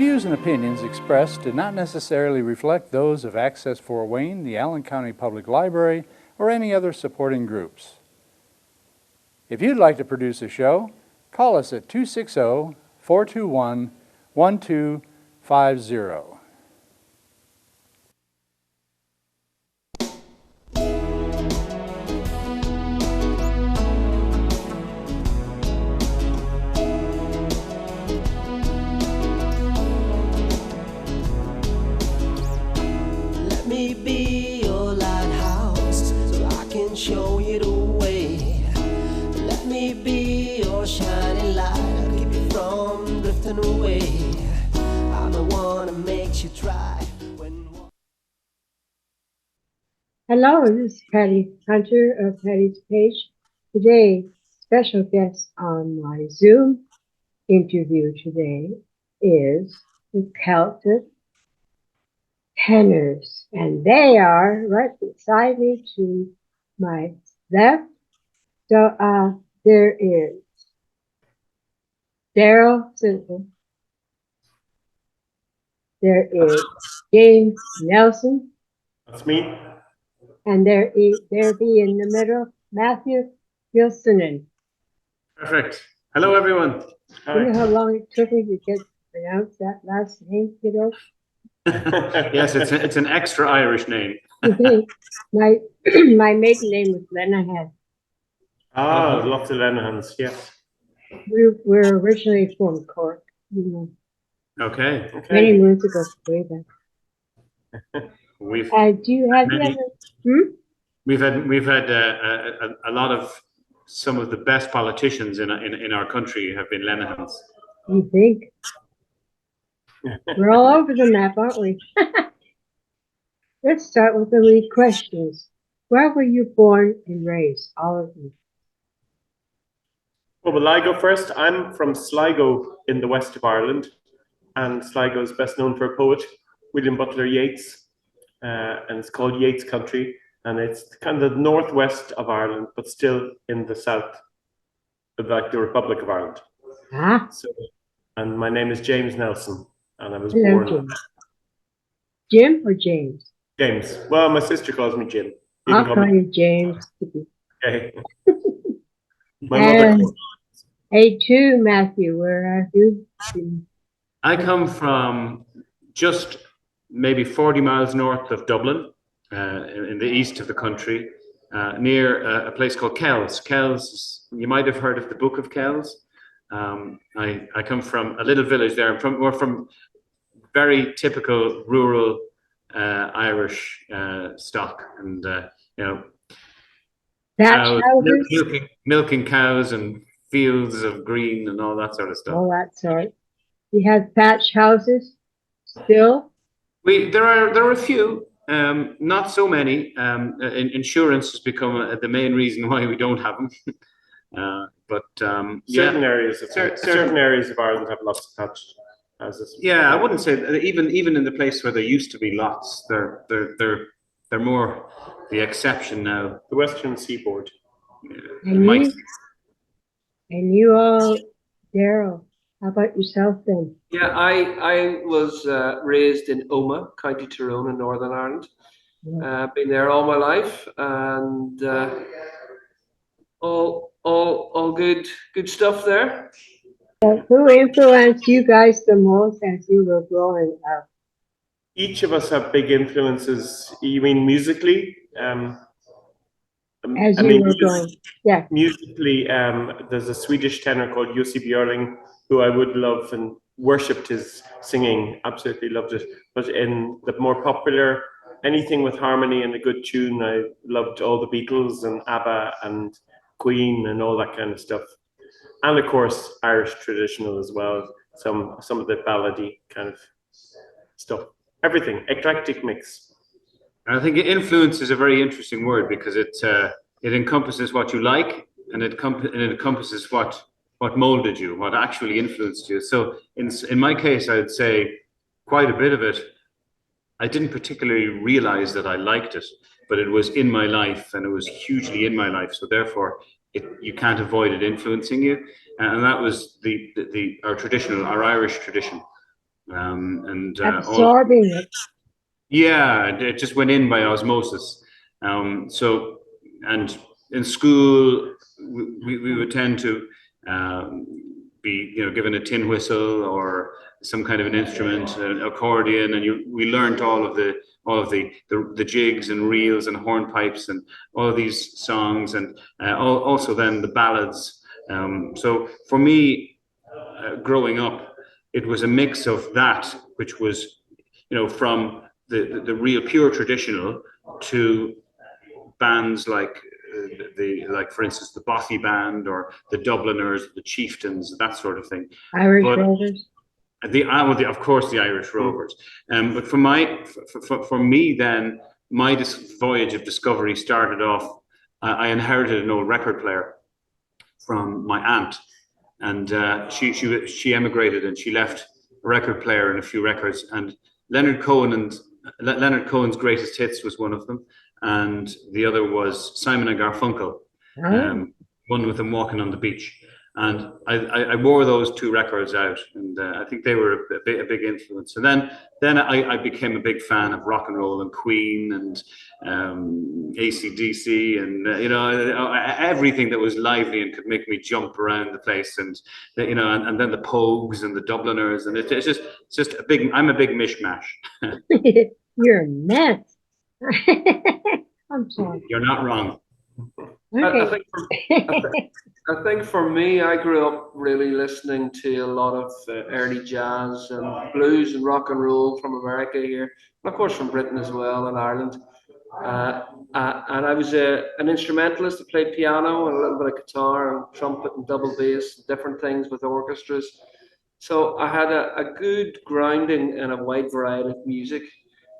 views and opinions expressed do not necessarily reflect those of Access Fort Wayne, the Allen County Public Library, or any other supporting groups. If you'd like to produce a show, call us at 260-421-1250. Let me be your lighthouse so I can show you the way. Let me be your shining light, I'll keep you from drifting away. I'm the one that makes you try when... Hello, this is Patty Hunter of Patty's Page. Today, special guest on my Zoom interview today is the Celtic Tenors, and they are right beside me to my left. So there is Daryl Simple. There is James Nelson. That's me. And there be in the middle, Matthew Gilsonen. Perfect. Hello, everyone. You know how long it took me to get pronounce that last name, kiddo? Yes, it's an extra Irish name. my maiden name was Lenahan. Ah, lots of Lenahans, yes. We're originally from Cork, you know, Okay. many moons ago, way back. Do you have the other? We've had a lot of some of the best politicians in our country have been Lenahans. You think? We're all over the map, aren't we? Let's start with the lead questions. Where were you born and raised, all of you? Well, will I go first? I'm from Sligo in the west of Ireland, and Sligo is best known for a poet, William Butler Yeats, and it's called Yeats Country, and it's kind of the northwest of Ireland, but still in the south, like the Republic of Ireland. Ah. So, and my name is James Nelson, and I was Hello, born... Jim. Jim or James? James. Well, my sister calls me Jim. I'll call you James. Okay. My mother calls... Hey, too, Matthew, where are you? I come from just maybe 40 miles north of Dublin, in the east of the country, near a place called Kells. Kells, you might have heard of the Book of Kells. I come from a little village there. We're from very typical rural Irish stock, and you know, cows, milking cows and fields of green and all that sort of stuff. All that sort. You have thatch houses still? There are a few, not so many. Insurance has become the main reason why we don't have them. Certain areas of Ireland have lots of thatched houses. Yeah, I wouldn't say that even in the place where there used to be lots, they're more the exception now. The Western Seaboard. And you all, Daryl, how about yourself then? Yeah, I was raised in Omagh, County Tyrone in Northern Ireland. Yeah. Been there all my life, and all good stuff there. Who influenced you guys the most as you were growing up? Each of us have big influences. You mean musically? Yeah. Musically, there's a Swedish tenor called Jussi Björling, who I would love and worshipped his singing, absolutely loved it. But in the more popular, anything with harmony and a good tune, I loved all the Beatles and ABBA and Queen and all that kind of stuff. And of course, Irish traditional as well, some of the ballady kind of stuff. Everything, eclectic mix. I think influence is a very interesting word because it encompasses what you like, and it encompasses what molded you, what actually influenced you. So in my case, I would say quite a bit of it, I didn't particularly realize that I liked it, but it was in my life, and it was hugely in my life. So therefore, you can't avoid it influencing you. And that was our Irish tradition. and Absorbing it. yeah, it just went in by osmosis. So, and in school, we would tend to be, given a tin whistle or some kind of an instrument, an accordion, and we learned all of the jigs and reels and hornpipes and all of these songs, and also then the ballads. So for me, growing up, it was a mix of that, which was, from the real pure traditional to bands like for instance, the Bothy Band or the Dubliners, the Chieftains, that sort of thing. Irish But Rovers. of course, the Irish Rovers. But for me, then my voyage of discovery started off. I inherited an old record player from my aunt, and she emigrated and she left a record player and a few records. And Leonard Cohen's Greatest Hits was one of them, and the other was Simon and Garfunkel, One with Them Walking on the Beach. And I wore those two records out, and I think they were a big influence. And then I became a big fan of rock and roll and Queen and AC/DC and everything that was lively and could make me jump around the place. And and then the Pogues and the Dubliners, and it's just a big. I'm a big mishmash. You're a mess. I'm sorry. You're not wrong. Okay. I think for me, I grew up really listening to a lot of early jazz and blues and rock and roll from America here, and of course from Britain as well and Ireland. And I was an instrumentalist. I played piano and a little bit of guitar and trumpet and double bass, different things with orchestras. So I had a good grounding in a wide variety of music.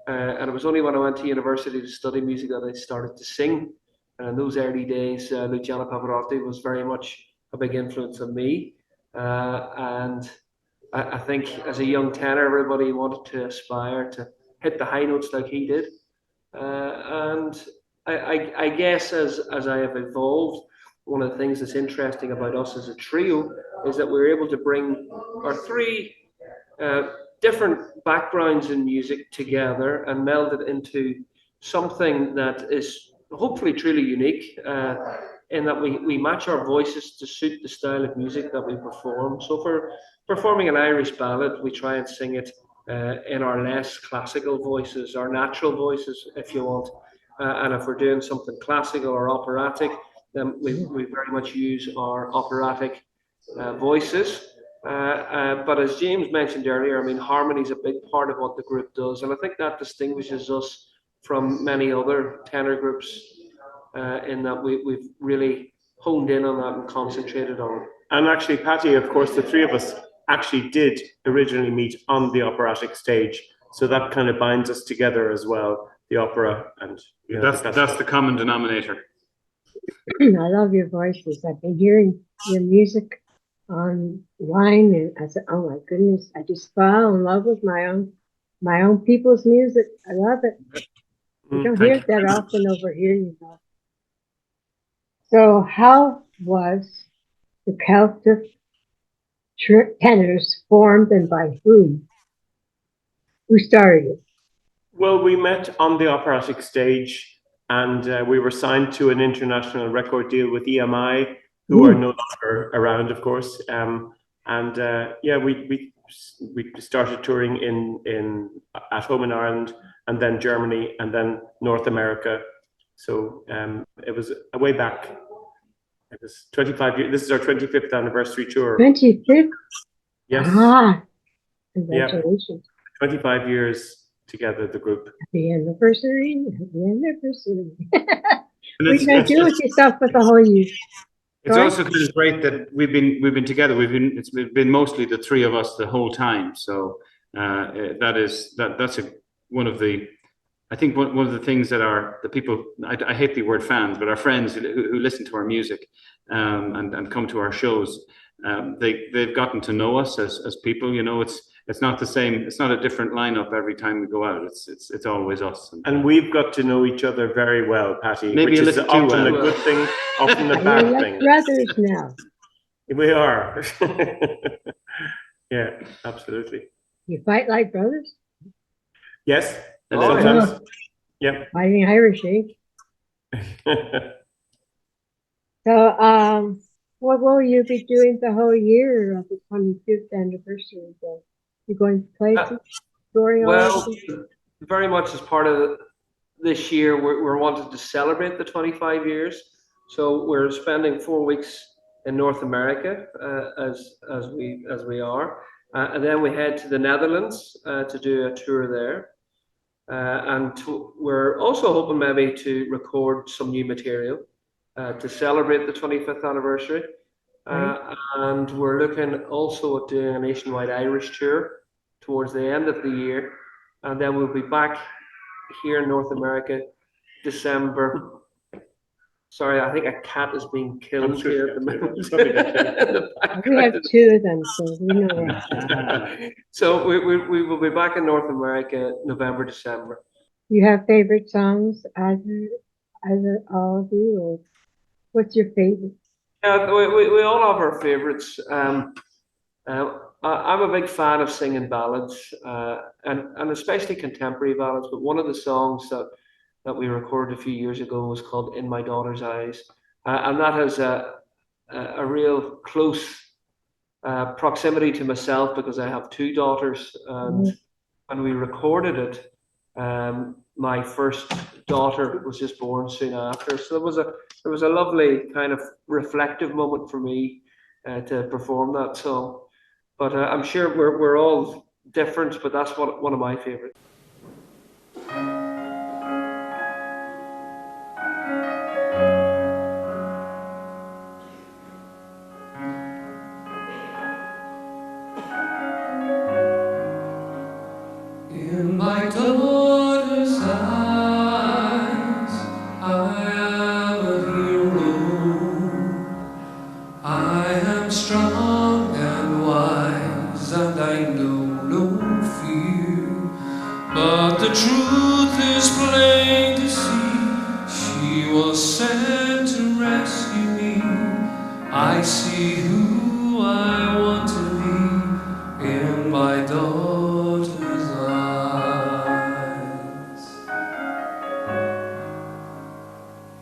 And it was only when I went to university to study music that I started to sing. And in those early days, Luciano Pavarotti was very much a big influence on me. And I think as a young tenor, everybody wanted to aspire to hit the high notes like he did. And I guess as I have evolved, one of the things that's interesting about us as a trio is that we're able to bring our three different backgrounds in music together and meld it into something that is hopefully truly unique, in that we match our voices to suit the style of music that we perform. So for performing an Irish ballad, we try and sing it in our less classical voices, our natural voices, if you want. And if we're doing something classical or operatic, then we very much use our operatic voices. But as James mentioned earlier, I mean, harmony is a big part of what the group does. And I think that distinguishes us from many other tenor groups, in that we've really honed in on that and concentrated on it. And actually, Patty, of course, the three of us actually did originally meet on the operatic stage. So that kind of binds us together as well, the opera. And that's the common denominator. I love your voices. I've been hearing your music online, and I said, "Oh my goodness!" I just fell in love with my own people's music. I love it. You don't hear it that often over here, you know. So, how was the Celtic Tenors formed, and by whom? Who started it? Well, we met on the operatic stage, and we were signed to an international record deal with EMI, who are no longer around, of course. We started touring at home in Ireland, and then Germany, and then North America. So it was a way back. It was 25 years. This is our 25th anniversary tour. 25th? Yes. Ah, congratulations. Yeah. 25 years together, the group. Happy anniversary. Happy anniversary. What are you going to do with yourself for the whole year? It's also kind of great that we've been together. It's been mostly the three of us the whole time. So that's one of the, I think one of the things that the people, I hate the word fans, but our friends who listen to our music and come to our shows, they've gotten to know us as people. You know, it's not the same. It's not a different lineup every time we go out. It's always us. And we've got to know each other very well, Patty. Maybe which a is little too often well. a good thing, often a We're bad like thing. brothers now. We are. Yeah, absolutely. You fight like brothers? Yes, Oh, yeah. sometimes. Yeah. Fighting Irish, eh? So, what will you be doing the whole year of the 25th anniversary? You going places, touring all Well, over? very much as part of this year, we're wanting to celebrate the 25 years. So we're spending 4 weeks in North America, as we are, and then we head to the Netherlands to do a tour there. We're also hoping maybe to record some new material to celebrate the 25th anniversary. And we're looking also at doing a nationwide Irish tour towards the end of the year. And then we'll be back here in North America, December. Sorry, I think a cat is being killed here at the moment. We have two of them, so we know that. So we will be back in North America November, December. You have favorite songs, either all of you, or what's your favorite? Yeah, we all have our favorites. I'm a big fan of singing ballads, and especially contemporary ballads. But one of the songs that we recorded a few years ago was called "In My Daughter's Eyes," and that has a real close proximity to myself because I have two daughters, and when we recorded it, my first daughter was just born soon after. So there was a lovely kind of reflective moment for me to perform that song. But I'm sure we're all different, but that's one of my favorites. In my daughter's eyes, I am a hero. I am strong and wise, and I know no fear. But the truth is plain to see. She was sent to rescue me. I see who I want to be in my daughter's eyes.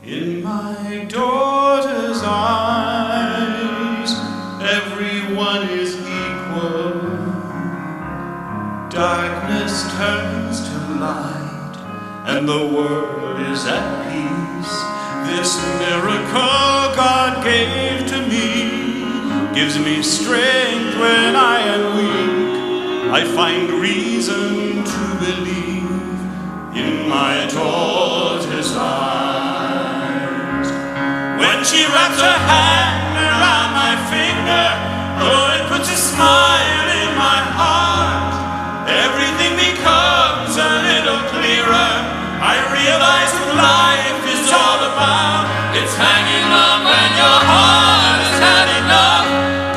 In my daughter's eyes, everyone is equal. Darkness turns to light, and the world is at peace. This miracle God gave to me gives me strength when I am weak. I find reason to believe in my daughter's eyes. When she wraps her hand around my finger, oh, it puts a smile in my heart. Everything becomes a little clearer. I realize what life is all about. It's hanging on when your heart has had enough,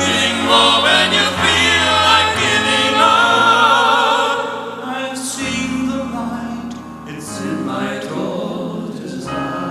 giving more when you feel like giving up. I've seen the light, it's in my daughter's eyes.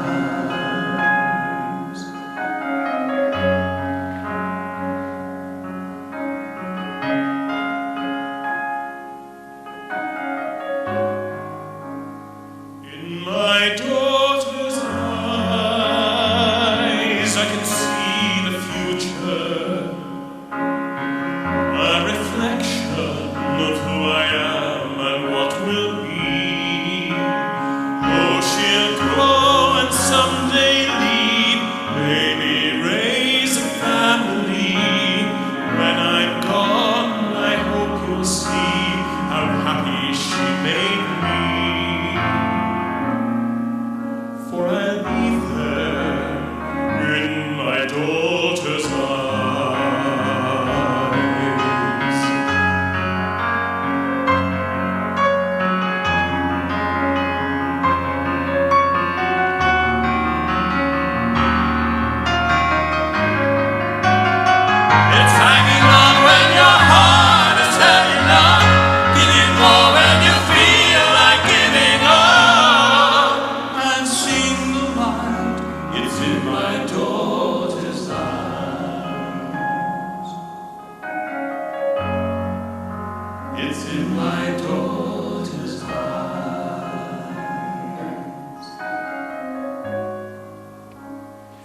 It's in my daughter's eyes.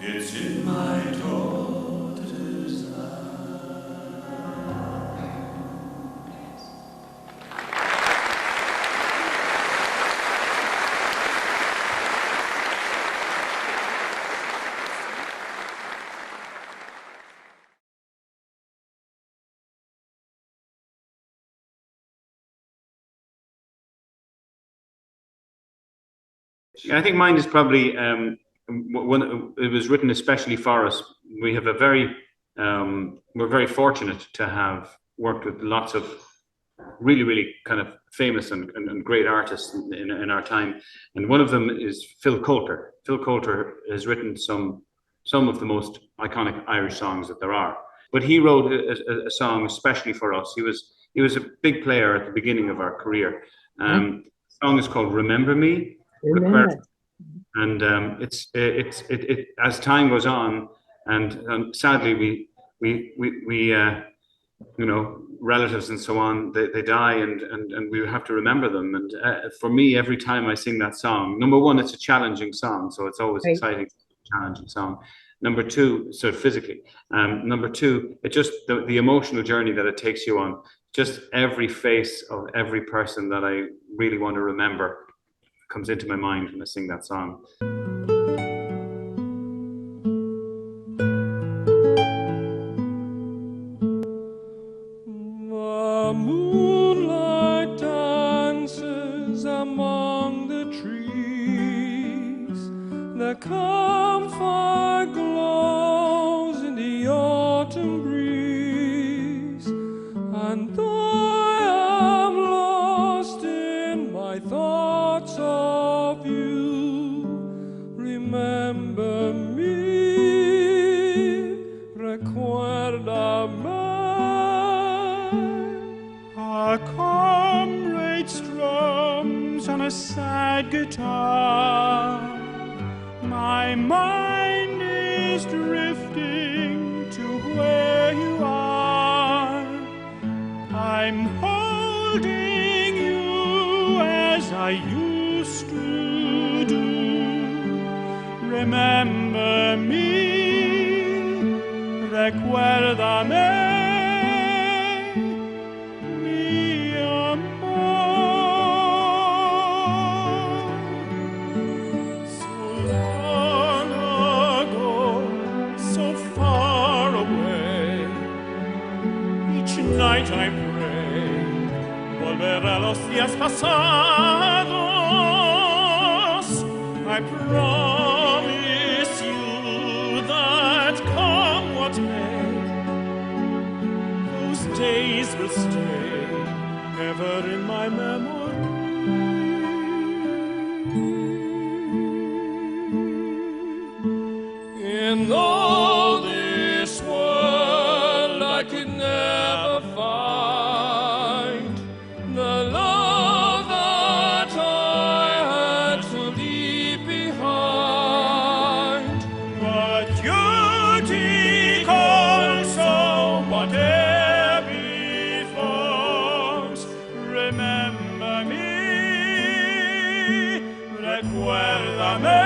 It's in my daughter's I think mine is probably one. It was written especially for us. We have a very, we're very fortunate to have worked with lots of really, really kind of famous and great artists in our time. And one of them is Phil Coulter. Phil Coulter has written some of the most iconic Irish songs that there are. But he wrote a song especially for us. He was a big player at the beginning of our career. The song is called "Remember Me." Remember. And it's as time goes on, and sadly we you know, relatives and so on, they die, and we have to remember them. And for me, every time I sing that song, number one, it's a challenging song, so it's always exciting, challenging song. Number two, so physically. Number two, it just the emotional journey that it takes you on. Just every face of every person that I really want to remember comes into my mind when I sing that song. The moonlight dances among the trees. The camphor glows in the autumn breeze. And though I am lost in my thoughts of you, remember me, recuérdame. A comrade strums on a sad guitar. My mind is drifting to where you are. I'm holding you as I used to do. Remember me, recuérdame. Night I pray, volver a los días pasados. I promise you that come what may, those days will stay ever in my memory. In all this world I could never find the love that I had to leave behind. But duty calls, so whatever befalls, remember me, recuérdame.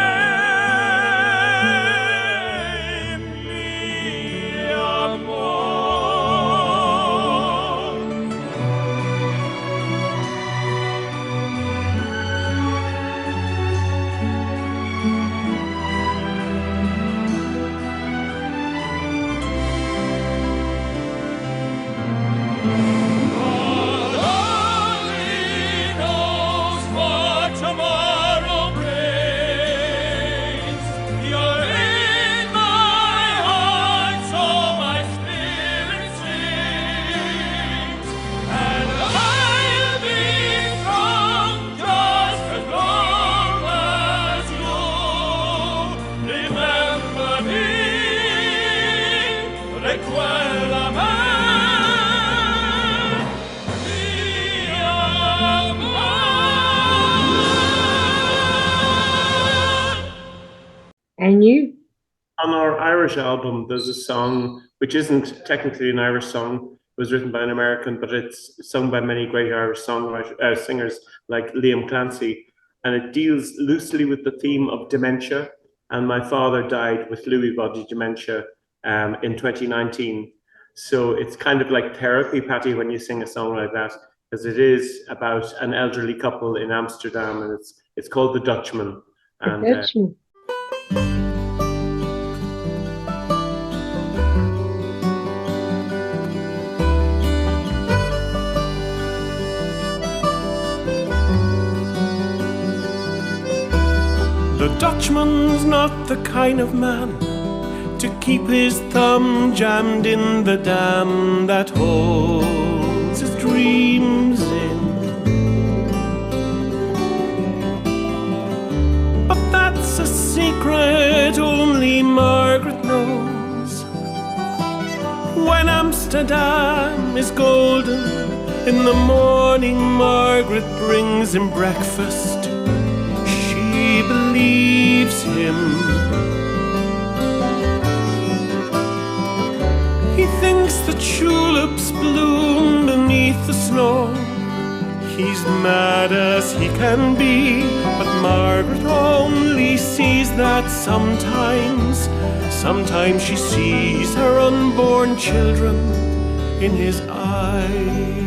And you? On our Irish album, there's a song which isn't technically an Irish song, was written by an American, but it's sung by many great Irish singers like Liam Clancy. And it deals loosely with the theme of dementia. And my father died with Lewy body dementia in 2019. So it's kind of like therapy, Patty, when you sing a song like that, because it is about an elderly couple in Amsterdam, and it's called The Dutchman. And, The Dutchman. The Dutchman's not the kind of man to keep his thumb jammed in the dam that holds his dreams in. But that's a secret only Margaret knows. When Amsterdam is golden, in the morning Margaret brings him breakfast. She believes him. He thinks the tulips bloom beneath the snow. He's mad as he can be, but Margaret only sees that sometimes she sees her unborn children in his eyes.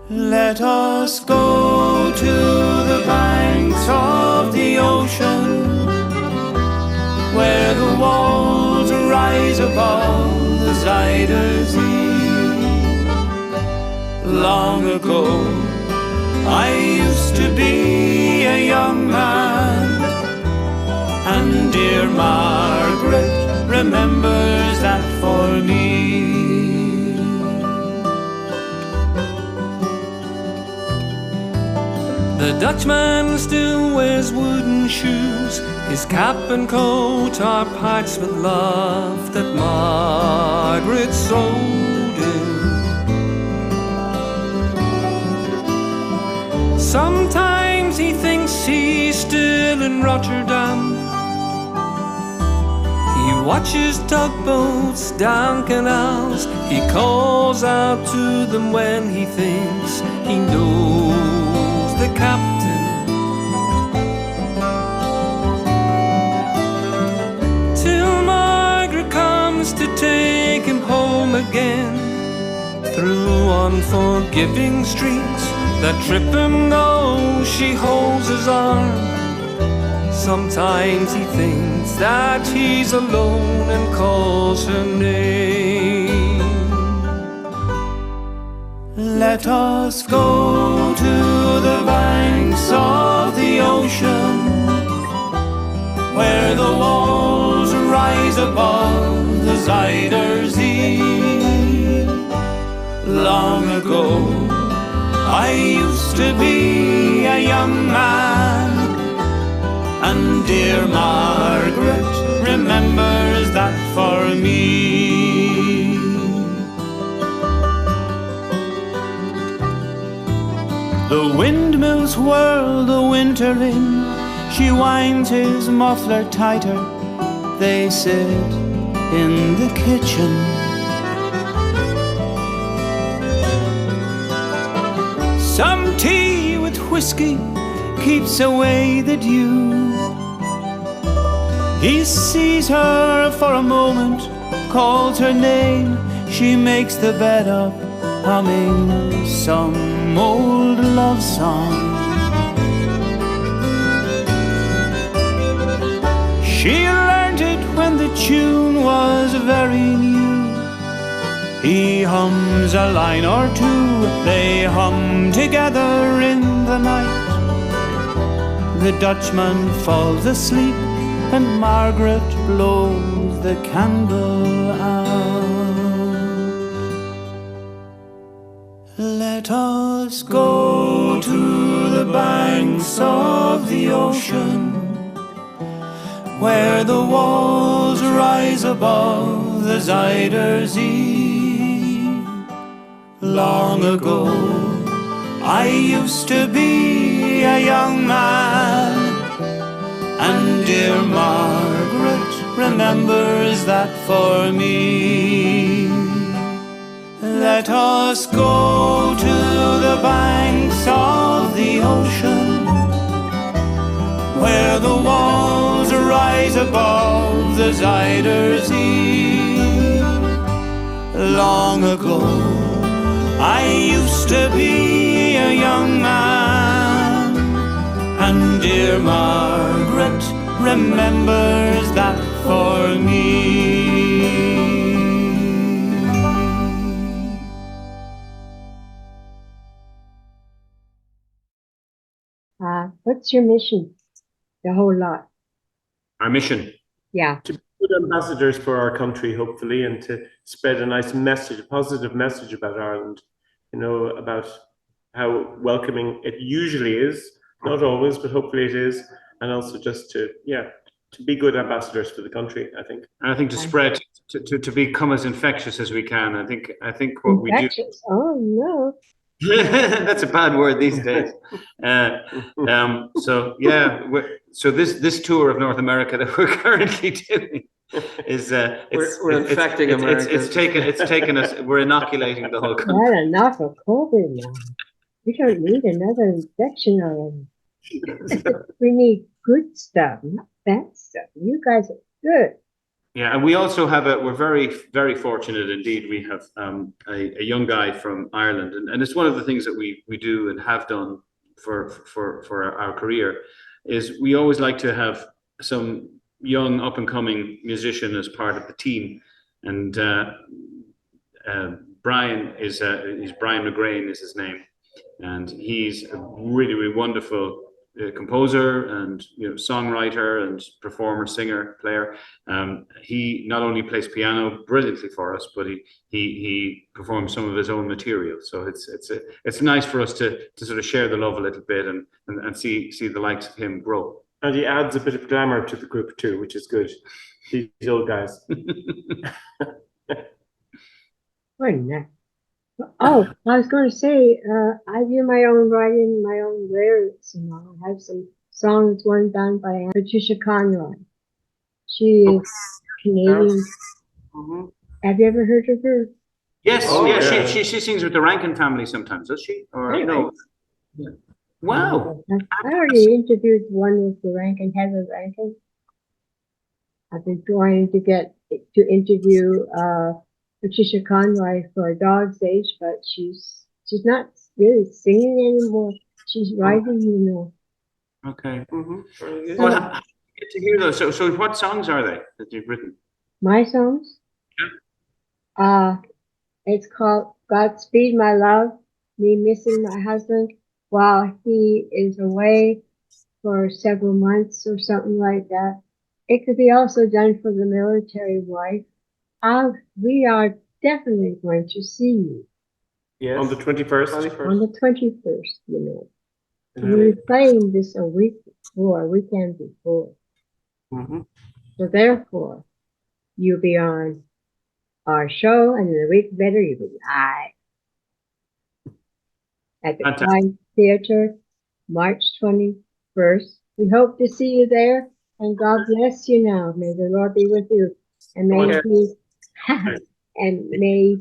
Let us go to the banks of the ocean, where the walls rise above the Zuyder Zee. Long ago, I used to be a young man, and dear Margaret remembers that for me. The Dutchman still wears wooden shoes. His cap and coat are patched with love that Margaret sewed in. Sometimes he thinks he's still in Rotterdam. He watches tugboats down canals. He calls out to them when he thinks he knows the captain. Till Margaret comes to take him home again, through unforgiving streets that trip him though she holds his arm. Sometimes he thinks that he's alone and calls her name. Let us go to the banks of the ocean, where the walls rise above the Zuyder Zee. Long ago, I used to be a young man, and dear Margaret remembers that for me. The windmills whirl the winter in. She winds his muffler tighter. They sit in the kitchen. Some tea with whiskey keeps away the dew. He sees her for a moment, calls her name. She makes the bed up, humming some old love song. She learned it when the tune was very new. He hums a line or two, they hum together in the night. The Dutchman falls asleep and Margaret blows the candle out. Let us go to the banks of the ocean, where the walls rise above the Zuyder Zee. Long ago, I used to be a young man, and dear Margaret remembers that for me. Let us go to the banks of the ocean, where the walls rise above the Zuyder Zee. Long ago, I used to be a young man, and dear Margaret remembers that for me. What's your mission? The whole lot. Our mission. Yeah. To be good ambassadors for our country, hopefully, and to spread a nice message, a positive message about Ireland, you know, about how welcoming it usually is, not always, but hopefully it is, and also just to be good ambassadors for the country, I think. And I think to spread, to become as infectious as we can. I think what infectious. we do. Oh no. That's a bad word these days. So yeah, so this tour of North America that we're currently doing is we're infecting America. It's taken us. We're inoculating the whole country. What enough of COVID now. We don't need another infection already. We need good stuff, not bad stuff. You guys are good. Yeah, and we also have we're very, very fortunate indeed. We have a young guy from Ireland, and it's one of the things that we do and have done for our career, is we always like to have some young up and coming musician as part of the team. And Brian is Brian McGrain is his name, and he's a really, really wonderful composer and songwriter and performer, singer, player. He not only plays piano brilliantly for us, but he performs some of his own material. So it's nice for us to sort of share the love a little bit and see the likes of him grow. And he adds a bit of glamour to the group too, which is good. These old guys. Very nice. Oh, I was going to say, I do my own writing, my own lyrics, and I have some songs, one done by Patricia Conroy. She is Canadian. Mm-hmm. Have you ever heard of her? Yes, Oh, yeah. yeah. She sings with the Rankin family sometimes, does she? Or Yeah. no? Yeah. Wow. I already interviewed one with the Rankin, Heather Rankin. I've been trying to get to interview Patricia Conroy for A Dog's Age, but she's not really singing anymore. She's writing, Okay. Mm-hmm. Very good. Well, good to hear those. So what songs are they that you've written? My songs. It's called Godspeed My Love, me missing my husband while he is away for several months or something like that. It could be also done for the military wife. We are definitely going to see you Yes. On the 21st. on the 21st, We were playing this a weekend before. Mm-hmm. So therefore, you'll be on our show, and in a week later, you'll be live at the Fantastic. Klein Theater, March 21st. We hope to see you there, and God bless you now. May the Lord be with you, and may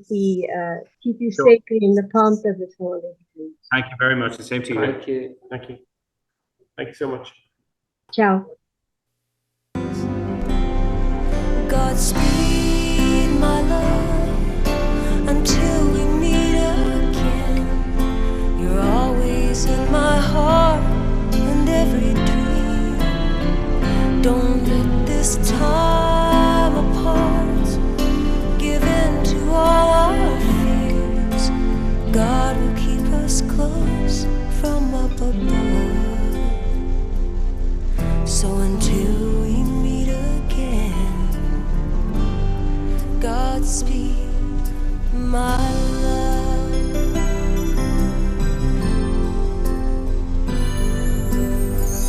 He keep you Sure. safely in the palms of His holy hands. Thank you very much. The same to you. Thank you. Thank you. Thank you so much. Ciao. Godspeed, my love, until we meet again. You're always in my heart and every dream. Don't let this time apart give in to all our fears. God will keep us close from up above. So until we meet again, Godspeed, my love.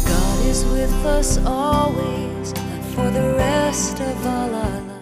God is with us always, for the rest of all our lives.